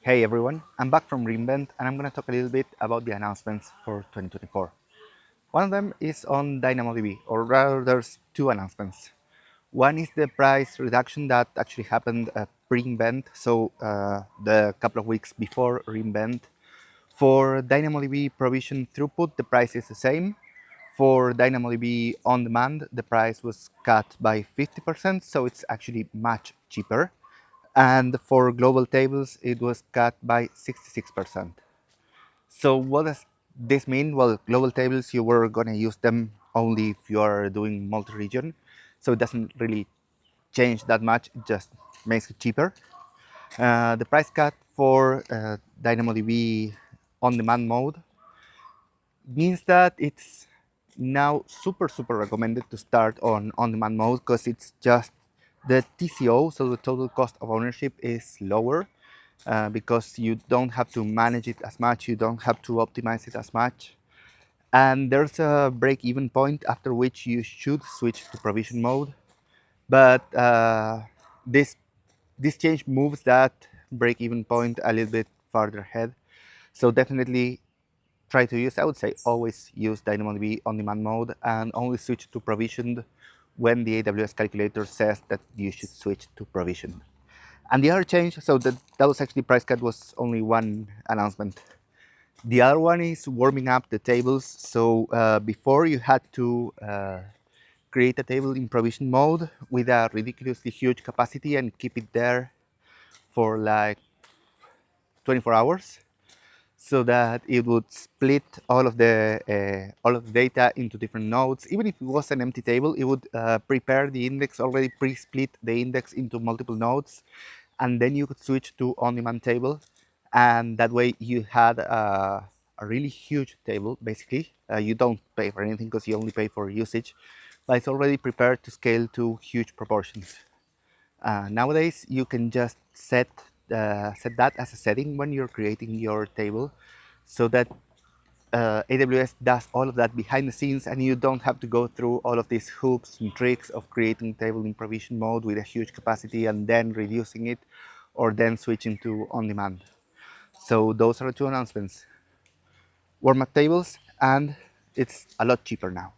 Hey everyone, I'm back from reInvent and I'm going to talk a little bit about the announcements for 2024. One of them is on DynamoDB, or rather there's two announcements. One is the price reduction that actually happened pre-invent, so the couple of weeks before reInvent. For DynamoDB provision throughput, the price is the same. For DynamoDB on demand, the price was cut by 50%, so it's actually much cheaper. And for global tables, it was cut by 66%. So what does this mean? Well, global tables, you were going to use them only if you are doing multi-region. So it doesn't really change that much, it just makes it cheaper. The price cut for DynamoDB on-demand mode means that it's now super recommended to start on on-demand mode because it's just the TCO, so the total cost of ownership is lower because you don't have to manage it as much, you don't have to optimize it as much. And there's a break-even point after which you should switch to provision mode. But this change moves that break-even point a little bit farther ahead. So definitely try to use, I would say, always use DynamoDB on-demand mode and only switch to provisioned when the AWS calculator says that you should switch to provisioned. And the other change, so that was actually price cut was only one announcement. The other one is warming up the tables. So before you had to create a table in provision mode with a ridiculously huge capacity and keep it there for like 24 hours so that it would split all of the data into different nodes. Even if it was an empty table, it would prepare the index, already pre-split the index into multiple nodes, and then you could switch to on-demand table, and that way you had a really huge table. Basically, you don't pay for anything because you only pay for usage, but it's already prepared to scale to huge proportions. Nowadays, you can just set that as a setting when you're creating your table, so that AWS does all of that behind the scenes, and you don't have to go through all of these hoops and tricks of creating a table in provision mode with a huge capacity and then reducing it, or then switching to on-demand. So those are the two announcements. Warm-up tables, and it's a lot cheaper now.